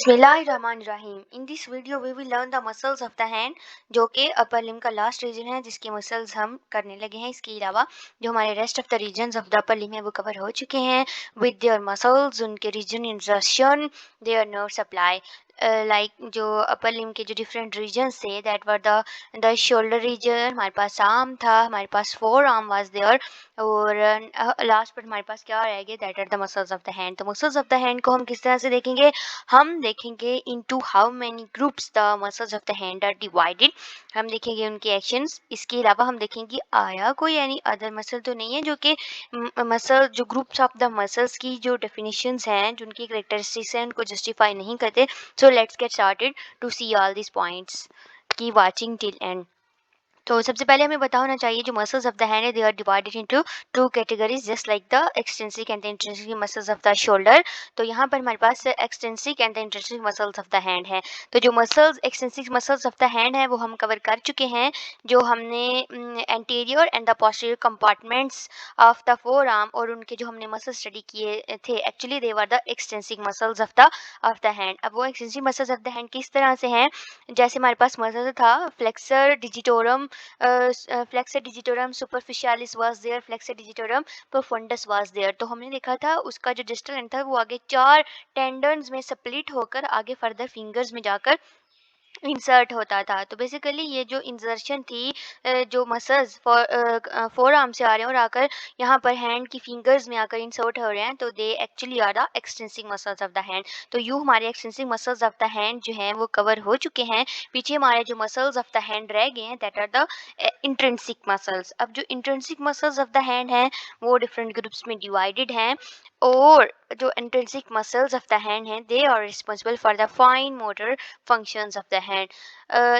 बिस्मिल्लाहिर्रहमानिर्रहीम। In this video we will learn the muscles of the hand, जो कि upper limb का last region है जिसकी मसल्स हम करने लगे हैं। इसके अलावा जो हमारे rest of the regions of the upper limb है वो कवर हो चुके हैं विद देयर मसल्स, उनके region insertion, their nerve supply. Like जो अपर लिम्ब के जो डिफरेंट रीजन्स थे, that were the shoulder region, हमारे पास आर्म था, हमारे पास फोर आर्म वाज देयर, और लास्ट पर हमारे पास क्या रह गया, that are the muscles of the hand. तो मसल्स ऑफ द हैंड को हम किस तरह से देखेंगे, हम देखेंगे into how many groups the muscles of the hand are divided. हम देखेंगे उनके एक्शंस। इसके अलावा हम देखेंगे आया कोई यानी अदर मसल तो नहीं है जो कि मसल, जो ग्रुप्स ऑफ द मसल्स की जो डेफिनेशंस हैं, जो उनकी करेक्टरिस्टिक्स हैं, उनको जस्टिफाई नहीं करते। So let's get started to see all this points. Keep watching till end. तो सबसे पहले हमें पता होना चाहिए जो मसल्स ऑफ द हैंड है, they are divided into two categories just like the extrinsic and the intrinsic muscles of the shoulder. तो यहाँ पर हमारे पास extrinsic and the intrinsic muscles of the hand है। तो जो muscles extrinsic muscles of the hand है वो हम कवर कर चुके हैं, जो हमने anterior and the posterior compartments of the forearm और उनके जो हमने मसल स्टडी किए थे, actually they were the extrinsic muscles of the hand. अब वो extrinsic muscles of the hand किस तरह से हैं, जैसे हमारे पास मसल था flexor digitorum, flexor digitorum superficialis was there, flexor digitorum profundus was there। तो हमने देखा था उसका जो डिस्टल एंड था वो आगे चार टेंडन्स में स्प्लिट होकर आगे फर्दर फिंगर्स में जाकर इंसर्ट होता था। तो बेसिकली ये जो इंसर्शन थी, जो मसल्स फोर आर्म से आ रहे हैं और आकर यहाँ पर हैंड की फिंगर्स में आकर इंसर्ट हो रहे हैं, तो they actually are the extrinsic muscles of the hand. तो यूँ हमारे extrinsic muscles of the hand जो हैं वो कवर हो चुके हैं। पीछे हमारे जो मसल्स ऑफ द हैंड रह गए हैं, that are the intrinsic muscles. अब जो intrinsic muscles of the hand हैं वो डिफरेंट ग्रुप्स में डिवाइडेड हैं, और जो intrinsic muscles of the hand हैं they are responsible for the fine motor functions of the hand.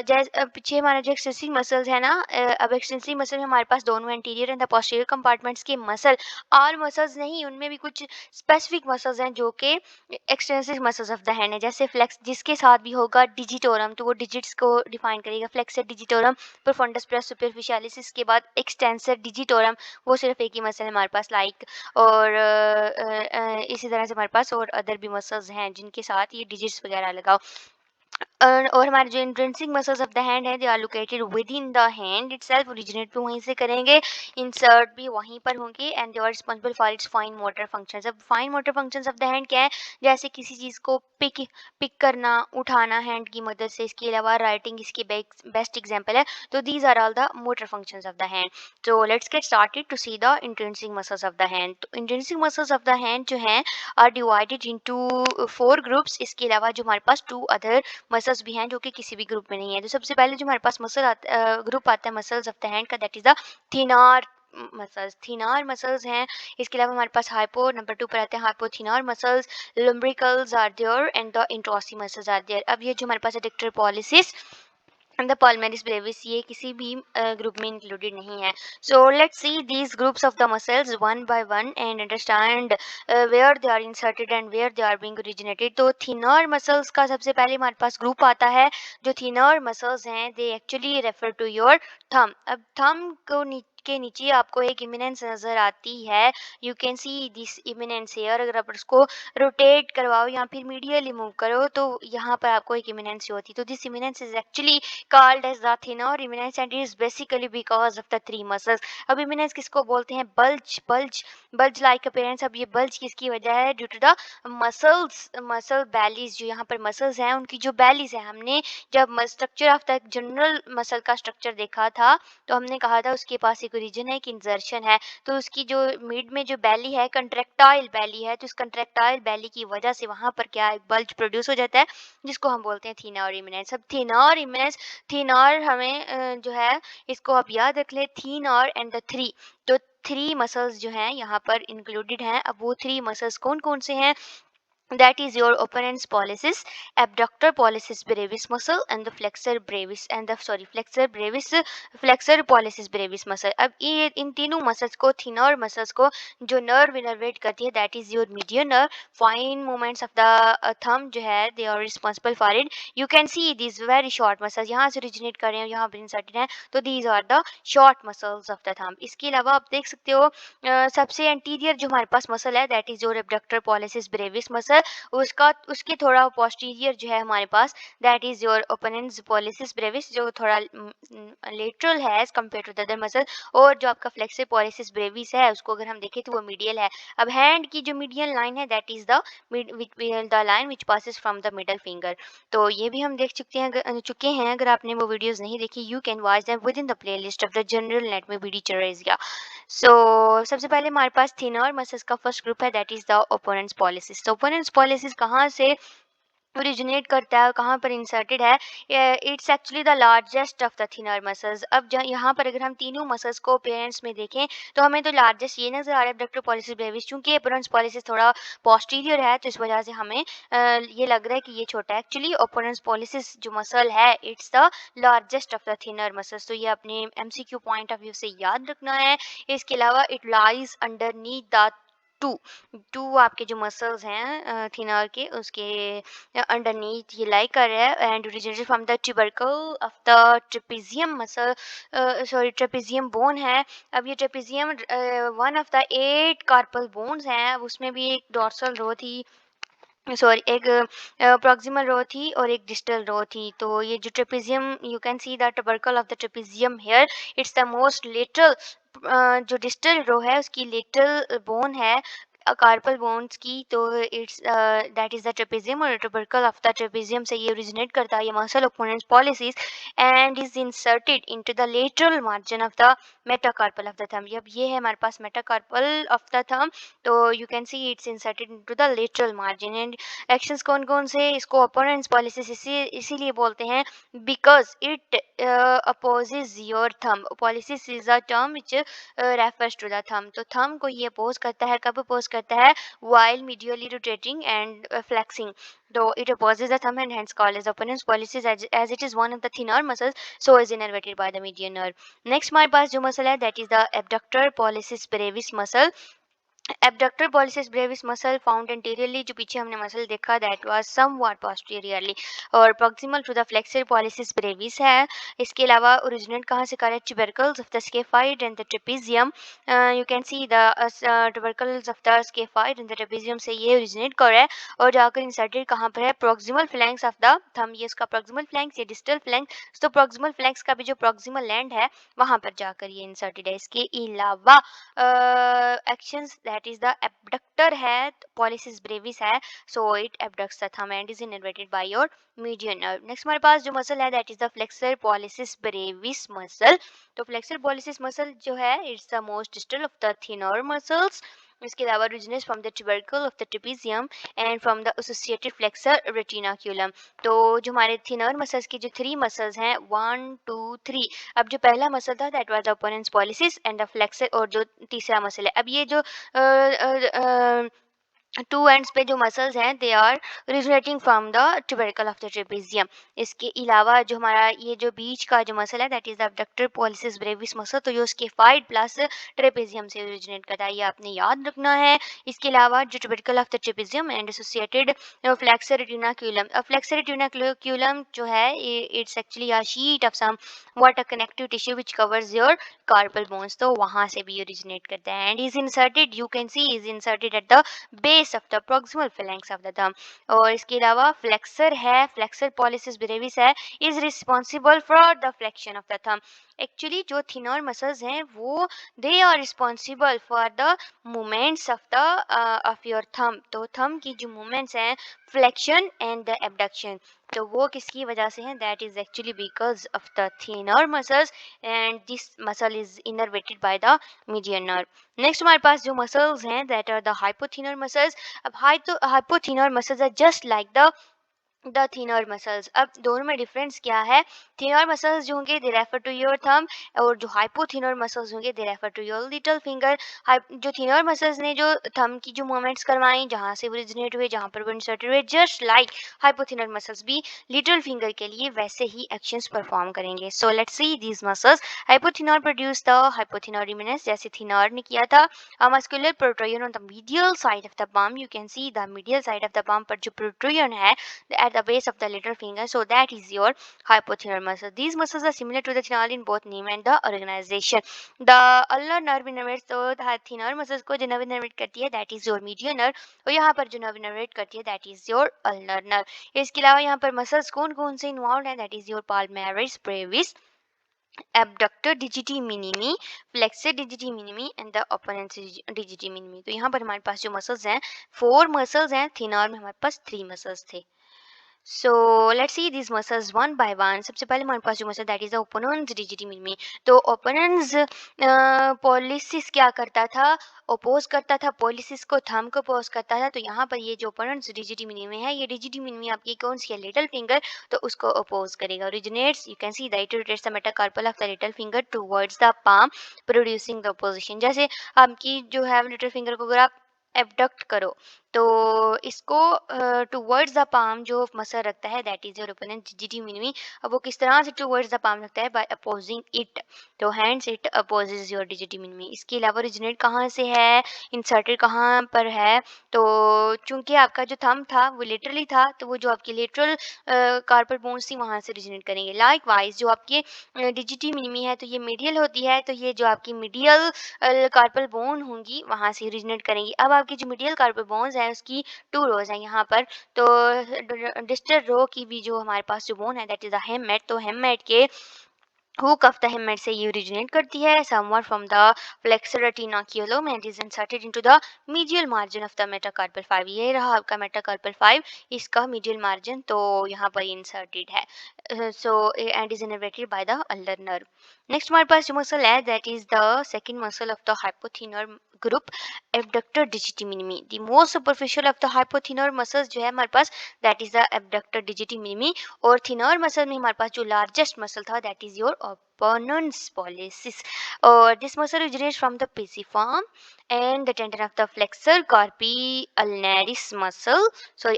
जैसे पीछे हमारा जो एक्सटेंसिव मसल्स है ना, अब एक्सटेंसिव मसल में हमारे पास दोनों anterior and the posterior compartments के मसल और मसल्स नहीं, उनमें भी कुछ स्पेसिफिक मसल्स हैं जो कि extensive muscles of the hand है। जैसे फ्लेक्स जिसके साथ भी होगा डिजिटोरम, तो वो डिजिट्स को डिफाइन करेगा, फ्लेक्सर डिजिटोरम प्रोफंडस प्लस सुपरफिशियालिस। इसके बाद एक्सटेंसर डिजिटोरम, वो सिर्फ एक ही मसल है हमारे पास, लाइक। और इसी तरह से हमारे पास और अदर भी मसल्स हैं जिनके साथ ये डिजिट्स वगैरह लगाओ। और हमारे जो intrinsic muscles of the hand है, they are located within the hand itself, originate भी वहीं से करेंगे, इंसर्ट भी वहीं पर होंगे, and they are responsible for its fine motor functions. अब fine motor functions of the hand क्या है, जैसे किसी चीज़ को पिक करना, उठाना हैंड की मदद से। इसके अलावा राइटिंग इसकी बेस्ट एग्जाम्पल है। तो these are all the motor functions of the hand. तो let's get started to see the intrinsic muscles of the hand. तो intrinsic muscles of the hand जो हैं are divided into four groups. इसके अलावा जो हमारे पास टू अदर मसल्स भी हैं जो कि किसी भी ग्रुप में नहीं है। तो सबसे पहले जो हमारे पास ग्रुप आता है मसल्स ऑफ द हैंड का, that is the thenar muscles. Thenar muscles हैं। इसके अलावा हमारे पास हाइपो, नंबर 2 पर आते हैं hypothenar muscles, lumbricals are there and the interossei muscles are there. अब ये जो हमारे पास adductor pollicis and the palmaris brevis, ये किसी भी ग्रुप में इंक्लूडेड नहीं है। So let's see these groups of the muscles one by one and understand where they are inserted and where they are being originated. तो thenar muscles का सबसे पहले हमारे पास ग्रुप आता है। जो थिनर मसल्स हैं they actually refer to your thumb. अब थंब को के नीचे आपको एक इमिनेंस नज़र आती है, you can see this eminence here. अगर आप उसको रोटेट करवाओ या फिर मीडियली मूव करो तो यहाँ पर आपको एक इमिनेंस होती है। तो this eminence is actually called as the thinner eminence, and it is basically because of the three muscles। अब eminence किसको बोलते हैं, bulge like appearance। अब ये bulge किसकी वजह है, due to the muscle bellies। जो यहाँ पर muscles हैं उनकी जो bellies है, हमने जब structure of the general muscle का स्ट्रक्चर देखा था तो हमने कहा था उसके पास एक रीजन है, एक इंजर्शन है। तो उसकी जो मिड में जो belly है कंट्रेक्टाइल belly है, तो इस कंट्रेक्टाइल belly की वजह से वहाँ पर क्या एक bulge प्रोड्यूस हो जाता है जिसको हम बोलते हैं थीना और इमिनेंस। अब थीना और इमिनेंस, थीन और हमें जो है इसको आप याद रख ले, थीन और एंड द थ्री। तो थ्री मसल्स जो हैं यहाँ पर इंक्लूडेड हैं। अब वो थ्री मसल्स कौन कौन से हैं, that is your opponent's pollicis, abductor pollicis brevis muscle and the flexor pollicis brevis muscle। अब ये इन तीनों मसल्स को, थिनर मसल्स को जो नर्व इनर्वेट करती है, that is your median nerve. Fine movements of the thumb जो है they are responsible for it. You can see this very short muscles, यहाँ से ओरिजिनेट कर रहे हैं, यहाँ पर इंसर्टेड हैं, तो these are the short muscles of the thumb. इसके अलावा आप देख सकते हो सबसे एंटीरियर जो हमारे पास मसल है, that is your abductor pollicis brevis muscle. उसका उसके थोड़ा पोस्टीरियर जो है हमारे पास, that is your opponens pollicis brevis, जो थोड़ा लेटरल है as compare to the other muscle. और जो आपका फ्लेक्सर पॉलिसिस ब्रेविस है उसको अगर हम देखें तो वो मीडियल है। अब हैंड की जो मीडियल लाइन है that is the line which passes from the middle finger. तो ये भी हम देख चुके हैं। अगर आपने वो वीडियोस नहीं देखी, you can watch them with in the playlist of the general net में बीडी चरेजिया। सो सबसे पहले हमारे पास थिनर मसल्स का फर्स्ट ग्रुप है, that is the opponents pollicis. तो ओपोनेंट्स पॉलिसिस कहाँ से ओरिजिनेट करता है, कहाँ पर इंसर्टेड है? It's actually the largest of the thenar muscles. अब यहाँ पर अगर हम तीनों मसल्स को पेरेंट्स में देखें तो हमें तो लार्जेस्ट ये नजर आ रहा है एब्डक्टर पॉलिसिस ब्रेविस, चूंकि ओपोनेंट्स पॉलिसिस थोड़ा पोस्टीरियर है तो इस वजह से हमें ये लग रहा है कि ये छोटा है। एक्चुअली ओपोनेंट्स पॉलिसिस जो मसल है it's the largest of the thenar muscles. तो ये अपने एमसीक्यू पॉइंट ऑफ व्यू से याद रखना है। इसके अलावा it lies underneath the to to आपके जो मसल्स हैं थिनर के, उसके अंडरनीथ ये लाई कर रहा है and originated from the tubercle of the trapezium muscle, sorry trapezium bone है। अब ये trapezium one of the 8 carpal bones हैं, उसमें भी एक डॉर्सल रो थी, सॉरी एक प्रॉक्सिमल रो थी और एक डिस्टल रो थी। तो ये जो trapezium, you can see the tubercle of the trapezium here, it's the most lateral, जो डिस्टल रो है उसकी लेटरल बोन है कार्पल बोन्स की। तो it's that is the trapezium, और ट्यूबरकल ऑफ द ट्रेपेजियम से ये ओरिजिनेट करता है ये muscle opponens pollicis and is inserted into the lateral margin of the metacarpal of the thumb. अब ये है हमारे पास मेटाकार्पल ऑफ द थंब, तो you can see it's inserted into the lateral margin. And actions कौन कौन से, इसको अपोनेंट्स पॉलिसिस इसीलिए बोलते हैं because it opposes your thumb. Pollicis is a term which refers to the thumb. तो thumb को ये अपोज करता है, कब अपोज करता है? while medially rotating and flexing. Though it opposes the thumb and hence called as opponent's pollicis, as it is one of the thinner muscles, so is innervated by the median nerve. Next हमारे पास जो muscle है that is the abductor pollicis brevis muscle. Abductor pollicis brevis muscle found anteriorly, जो पीछे हमने muscle देखा that was somewhat posteriorly, और proximal to the flexor pollicis brevis है। इसके अलावा ओरिजिनेट कहाँ से कर रहा है? Tubercles of the scaphoid and the trapezium. You can see the tubercles of the scaphoid and the trapezium से ये ओरिजिनेट कर रहा है और जाकर इंसर्टेड कहाँ पर है? Proximal flanks of the thumb. ये इसका प्रॉक्सिमल फ्लैंक्स, ये डिस्टल फ्लैंक्स। तो प्रॉक्सिमल फ्लैंक्स का भी जो प्रॉक्सिमल लैंड है वहाँ पर जाकर ये इंसर्टेड है। इसके अलावा actions, that is the abductor है, pollicis brevis है, so it abducts the thumb and is innervated by your median nerve. Next हमारे पास जो मसल है that is the flexor pollicis brevis muscle. तो flexor pollicis muscle जो है it's the most distal of the thinner muscles. इसके अलावा originates from the tubercle of the trapezium and from the associated flexor retinaculum. तो जो हमारे thinner muscles की जो 3 मसल्स हैं 1 2 3, अब जो पहला मसल था that was the opponents pollicis and the flexor, और जो तीसरा मसल है, अब ये जो टू एंड्स पे जो मसल्स हैं they are originating from the tubercle of the trapezium. इसके अलावा जो हमारा ये जो बीच का जो मसल है that is the abductor pollicis brevis muscle, तो ये उसके फाइड प्लस ट्रेपेजियम से ओरिजिनेट करता है, ये आपने याद रखना है। इसके अलावा जो tubercle of the trapezium and associated flexor retinaculum, अब फ्लेक्सर रेटिनाक्यूलम जो है it's actually a sheet of somewhat a connective tissue which covers your carpal bones, तो वहां से भी ओरिजिनेट करता है and is inserted, you can see is inserted at the base of the proximal phalanx of the thumb. और इसके अलावा flexor है, फ्लेक्सर पॉलिसिस ब्रेविस है, is responsible for the flexion of the thumb. Actually जो thenar muscles हैं वो they are responsible for the movements of the of your thumb. तो thumb की जो मूवमेंट्स हैं फ्लेक्शन एंड द एबडक्शन, तो वो किसकी वजह से हैं? That is actually because of the thenar muscles and this muscle is innervated by the median nerve. Next हमारे पास जो मसल्स हैं that are the hypothenar muscles. अब hypothenar muscles are just like the thenar muscles. अब दोनों में difference क्या है? थिनर मसल्स जो होंगे they refer to your thumb, और जो हाइपोथिनर मसल्स होंगे they refer to your little finger. जो थिनर मसल्स ने जो थंब की जो मूवमेंट्स करवाई, जहाँ से ओरिजिनेट हुए, जहाँ पर वो इंसर्टेड हुए, जस्ट लाइक हाइपोथिनर मसल्स भी लिटिल फिंगर के लिए वैसे ही एक्शंस परफॉर्म करेंगे। So let's see these muscles. Hypothenar produce the hypothenar eminence, जैसे थिनर ने किया था। Muscular protrusion on the medial side of the palm, you can see the medial side of the palm पर जो protrusion है at the base of the little finger, so that is your hypothenar muscle. These muscles are similar to the thenar in both name and the organization. The ulnar nerve innervates the thenar muscles को जो nerve innervate करती है that is your median nerve, और यहाँ पर जो nerve innervate करती है that is your ulnar nerve. इसके अलावा यहाँ पर मसल्स कौन कौन से इन्वॉल्व है that is your palmaris brevis, abductor digiti minimi, flexor digiti minimi and the opponent digiti minimi. तो यहाँ पर हमारे पास जो मसल्स हैं 4 मसल्स हैं, थिनर में हमारे पास 3 मसल्स थे. So let's see these muscles one by one. सबसे पहले हमारे पास जो muscle that is the opponens digiti minimi. तो ओपोनेंस पॉलिसिस क्या करता था, ओपोज करता था पॉलिसिस को, थंब को अपोज करता था. तो यहाँ पर ये जो ओपोनेंस डिजिटी मिनिमी है, ये डिजिटी मिनिमी आपकी कौन सी है, लिटिल फिंगर, तो उसको अपोज करेगा. Originates, you can see that rotates the metacarpal of the little finger towards the palm producing the opposition. जैसे आपकी जो है लिटिल फिंगर को अगर आप एबडक्ट करो तो इसको टुवर्ड्स द पाम जो मसल रखता है that is your opponent डिजिटी minimi. अब वो किस तरह से टुवर्ड्स द पाम रखता है, बाय अपोजिंग इट. तो hands it opposes your डिजिटी minimi. इसके अलावा ओरिजिनेट कहाँ से है, इंसर्टेड कहाँ पर है, तो चूंकि आपका जो थंब था वो लिटरली था, तो वो जो आपकी लिटरल कार्पल बोन्स थी वहाँ से ओरिजिनेट करेंगे. लाइक वाइज जो आपके डिजिटी मिनिमी है तो ये मीडियल होती है, तो ये जो आपकी मीडियल कार्पल बोन होंगी वहाँ से ओरिजिनेट करेंगी. अब आपकी जो मीडियल कार्पल बोन्स है उसकी 2 रोज हैं यहाँ पर. तो डिस्टल रो की भी जो हमारे पास जो बोन है दैट इज द हेममेट. तो हेममेट के हुक ऑफ द हेममेट से ये ओरिजिनेट करती है somewhat from the flexor retinaculum and is inserted into the medial margin of the metacarpal 5. ये रहा आपका metacarpal 5, इसका medial margin, तो यहाँ पर इंसर्टेड है. so and is innervated by the ulnar nerve. Next हमारे पास जो मसल है that is the second muscle of the hypothenar group, abductor digiti minimi. The most superficial of the hypothenar muscles जो है हमारे पास that is the abductor digiti minimi. और thenar muscle में हमारे पास जो लार्जेस्ट मसल था that is your opponent's pollicis. Or this muscle originates from the pisiform and the tendon of the flexor carpi ulnaris muscle. Sorry,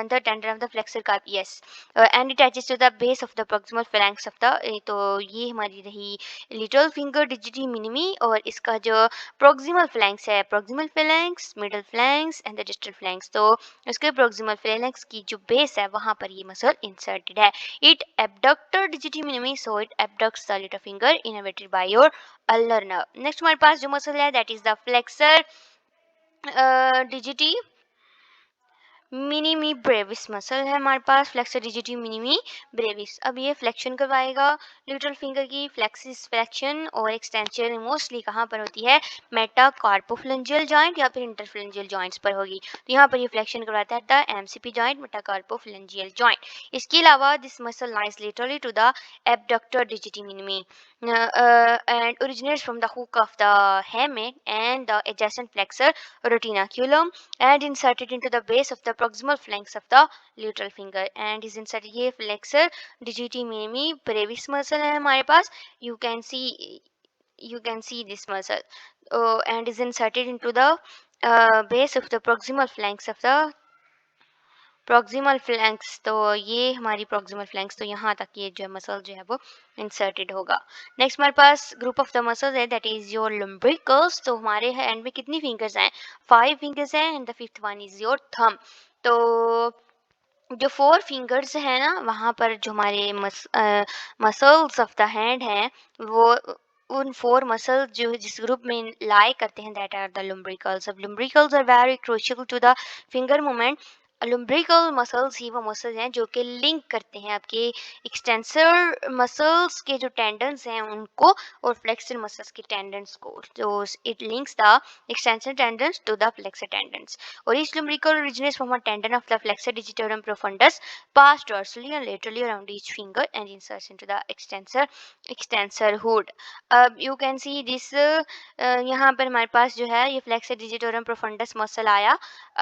the tendon of the flexor carpi, yes. And it attaches to the base of the proximal phalanx of the. तो ये हमारी रही little finger डिजिटी minimi. और इसका जो proximal phalanx है, proximal phalanx, middle phalanx and the distal phalanx. तो इसके proximal phalanx की जो base है वहाँ पर ये मसल inserted है. It abductor digiti minimi, so it abducts the little finger innervated by your ulnar nerve. Next हमारे पास जो मसल है that is the flexor digiti minimi brevis muscle है हमारे पास, फ्लेक्सर डिजिटी मिनीमी ब्रेविस. अब ये फ्लेक्शन करवाएगा लिटिल फिंगर की, फ्लेक्सिस फ्लेक्शन और एक्सटेंशन मोस्टली कहाँ पर होती है, मेटाकार्पोफ्लेंजियल जॉइंट या फिर इंटरफ्लेंजियल जॉइंट्स पर होगी. तो यहाँ पर ये फ्लेक्शन करवाता है the MCP joint, metacarpophalangeal joint. इसके अलावा this muscle lies literally to the abductor digiti minimi and originates from the hook of the hamate and the adjacent flexor retinaculum and inserted into the base of the proximal flanks of the lateral finger and is inserted. ये flexor digiti minimi brevis muscle है हमारे पास. You can see this muscle and is inserted into the base of the proximal flanks of the proximal flanks. तो ये हमारी proximal flanks, तो यहाँ तक ये जो मसल जो है वो इंसर्टेड होगा. नेक्स्ट हमारे पास ग्रुप ऑफ द मसल्स है दैट इज योर lumbricals. तो हमारे हैंड में कितनी फिंगर्स हैं, 5 फिंगर्स हैं and the fifth one is your thumb. तो जो 4 फिंगर्स हैं ना वहाँ पर जो हमारे मसल्स ऑफ द हैंड हैं वो उन 4 मसल्स जो जिस ग्रुप में लाई करते हैं दैट आर द lumbricals. अब lumbricals are very crucial to the finger movement. lumbrical muscles ही वो मसल्स हैं जो कि लिंक करते हैं आपके एक्सटेंसर मसल्स के जो टेंडन्स हैं उनको और फ्लेक्सर मसल्स के टेंडन्स को. तो it links the extensor tendons to the flexor tendons. और each lumbrical originates from a tendon of the flexor digitorum profundus, passed dorsally and laterally around each finger and inserts into the extensor hood. अब you can see this यहाँ पर हमारे पास जो है ये flexor digitorum profundis muscle आया.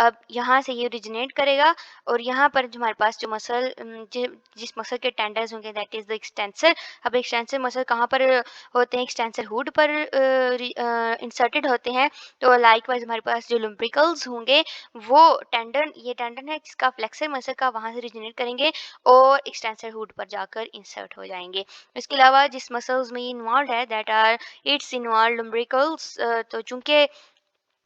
अब यहाँ से ये ओरिजिनेट करेगा और यहाँ पर जो हमारे पास जो मसल जिस मसल के टेंडन्स होंगे दैट इज द एक्सटेंसर. अब एक्सटेंसर मसल कहाँ पर होते हैं, एक्सटेंसर हुड पर इंसर्टेड होते हैं. तो लाइकवाइज हमारे पास जो lumbricals होंगे वो टेंडन, ये टेंडन है जिसका फ्लेक्सर मसल का, वहाँ से ओरिजिनेट करेंगे और एक्सटेंसर हुड पर जाकर इंसर्ट हो जाएंगे. इसके अलावा जिस मसल्स में ये इन्वॉल्व है that are its involve lumbricals. तो चूंकि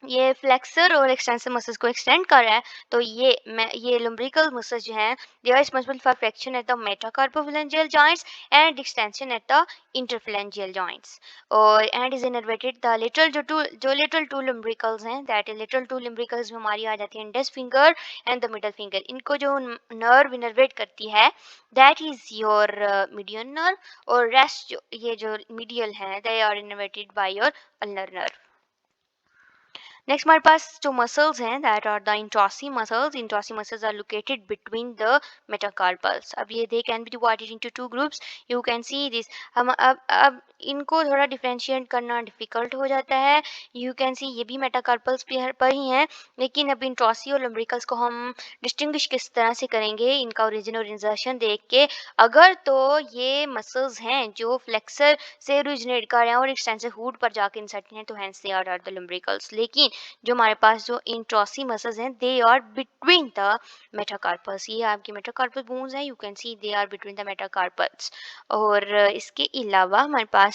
ये फ्लेक्सर और एक्सटेंसिव मसल्स को एक्सटेंड कर रहा है, तो ये लुम्ब्रिकल मसल्स जो हैं they are responsible for flexion at the metacarpophalangeal joints and extension at the interphalangeal joints. और and is innervated the little जो लिटल टू लुम्ब्रिकल्स हैं, that is little two lumbricals में हमारी आ जाती है index finger and the middle finger. इनको जो नर्व इनर्वेट करती है that is your median nerve, और रेस्ट ये जो मीडियल है they are innervated by your ulnar nerve. Next हमारे पास जो मसल्स हैं that are the interossei muscles. Interossei muscles are located between the metacarpals. अब ये they can be divided into two groups, you can see this. हम अब इनको थोड़ा डिफरेंशिएट करना डिफिकल्ट हो जाता है। यू कैन सी ये भी मेटाकार्पल्स पर ही हैं, लेकिन अब इंट्रॉसी और लम्ब्रिकल्स को हम डिस्टिंग्विश किस तरह से करेंगे इनका ओरिजिन और इंसर्शन देख के। अगर तो ये मसल्स हैं जो फ्लेक्सर से ओरिजिनेट कर रहे हैं और एक्सटेंसिव हुड पर जाके इंसर्ट हैं, तो hence they are the lumbricals. लेकिन जो हमारे पास जो इंट्रॉसी मसल्स हैं they are between the metacarpus. ये आपके मेटाकार्पल बोन्स हैं, you can see they are between the metacarpals. और इसके अलावा हमारे पास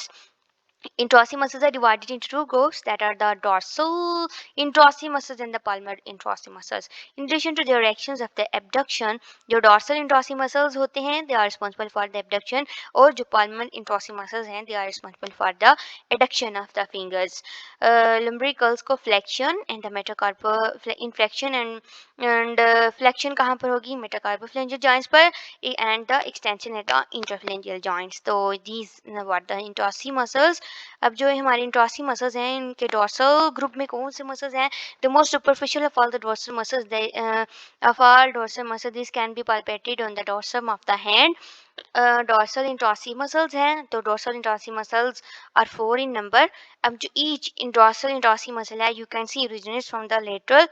introsseous muscles are divided into two groups, that are the dorsal introsseous muscles and the palmar introsseous muscles. In addition to their actions of the abduction, जो dorsal introsseous muscles होते हैं they are responsible for the abduction, और जो palmar introsseous muscles हैं they are responsible for the adduction of the fingers. Lumbricals को flexion and the metacarpal inflection and flexion कहाँ पर होगी, metacarpophalangeal joints पर, and the extension at the interphalangeal joints. तो these what the introsseous muscles। अब जो हमारे इंट्रॉसी muscles हैं इनके डोर्सल ग्रुप में कौन से मसल्स हैं, the most superficial of all the dorsal muscles of all dorsal muscle this can be palpated on the dorsum of the hand. Dorsal interossei muscles हैं, तो dorsal interossei muscles are 4 in number. अब जो each dorsal interossei muscle है you can see originates from the lateral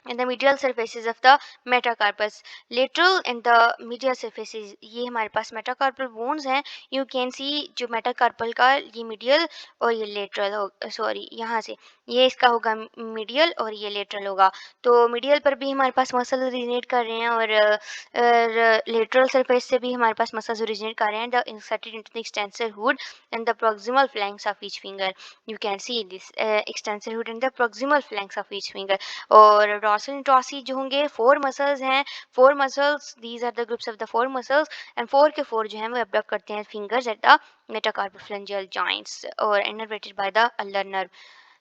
and the medial surfaces of the metacarpus। lateral and the medial surfaces ये हमारे पास metacarpal bones हैं। you can see जो metacarpal का ये medial और ये lateral हो, सॉरी यहाँ से ये इसका होगा medial और ये lateral होगा। तो medial पर भी हमारे पास मसल ओरिजिनेट कर रहे हैं, और lateral surface से भी हमारे पास मसल्स ओरिजिनेट कर रहे हैं, the inserted into the extensor hood and the proximal flanks of each finger। you can see this extensor hood and the proximal flanks of each finger। और डॉर्सल इंट्रॉसी जो होंगे 4 muscles हैं, 4 muscles these are the groups of the 4 muscles, and 4 के 4 जो हैं वो abduct करते हैं fingers at the metacarpophalangeal joints और innervated by the ulnar nerve.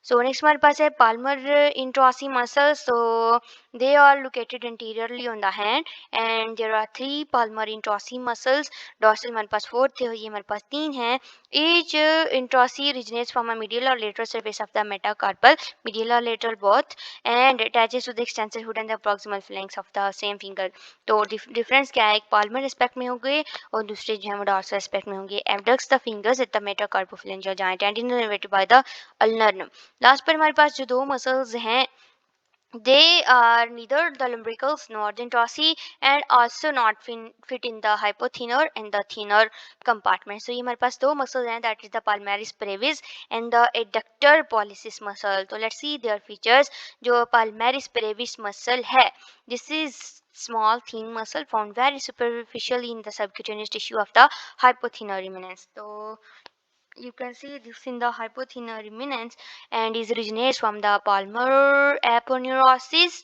So next हमारे पास है palmar interossei muscles. So they are located anteriorly on the hand and there are 3 palmar interossei muscles. Dorsal हमारे पास 4 थे और ये हमारे पास 3 हैं। Each interossei originates from a medial or lateral surface of the metacarpal, medial or lateral both, and attaches to the extensor hood and the proximal flanks of the same finger। तो difference क्या है, एक Palmer aspect में होंगे और दूसरे जो है वो डॉर्सल एस्पेक्ट में होंगे। Abducts the fingers at the metacarpophalangeal joint and innervated by the ulnar nerve. Last पर हमारे पास जो 2 मसल्स हैं they are neither the lumbricals nor the introssi and also not fit in the hypothenar and the thenar compartment। So ये हमारे पास 2 muscles हैं, that is the palmaris brevis and the adductor pollicis muscle। तो let's see their features। जो palmaris brevis muscle है, this is small thin muscle found very superficially in the subcutaneous tissue of the hypothenar eminence। तो you can see this in the hypothenar eminence and is originates from the palmar aponeurosis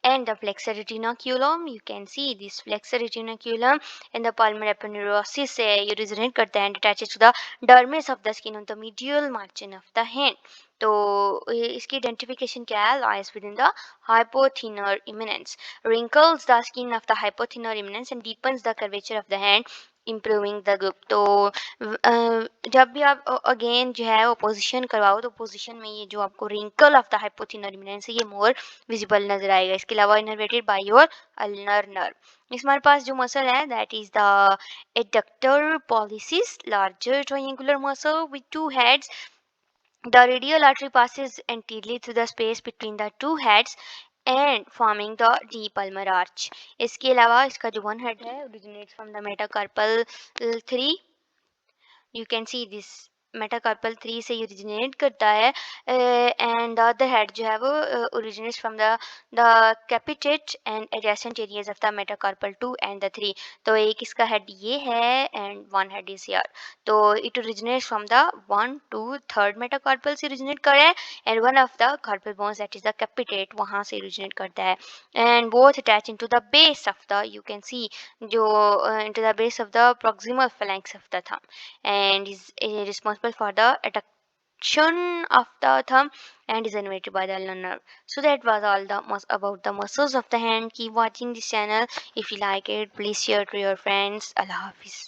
and the flexor retinaculum। you can see this flexor retinaculum and the palmar aponeurosis से ये originate करता है and attaches to the dermis of the skin on the medial margin of the hand। तो इसकी identification क्या है, lies within the hypothenar eminence, wrinkles the skin of the hypothenar eminence and deepens the curvature of the hand improving the group. तो जब भी आप again जो है वो पोजिशन करवाओ तो पोजिशन में ये जो आपको wrinkle of the hypothenar eminence है ये मोर विजिबल नजर आएगा। इसके अलावा innervated by your ulnar nerve. इस हमारे पास जो मसल है that is the adductor pollicis, larger triangular muscle with 2 heads। The radial artery passes anteriorly through the space between the 2 heads and forming the deep palmar arch। इसके अलावा इसका जो 1 head है originates from the metacarpal 3। you can see this metacarpal 3 से originate करता है and the other head जो है वो originates from the capitate and adjacent areas of the metacarpal 2 and the 3। तो एक इसका हेड ये है and one head is here. तो it originates from the 1 2 3rd metacarpal से ओरिजिनेट कर रहा है and one of the carpal bones that is the capitate वहाँ से ओरिजिनेट करता है and both attach into the base of the you can see जो into the base of the proximal phalanx of the thumb and is responsible for the attraction of the thumb and is innervated by the ulnar nerve. So that was all about the muscles of the hand. Keep watching this channel. If you like it, please share to your friends. Allah Hafiz.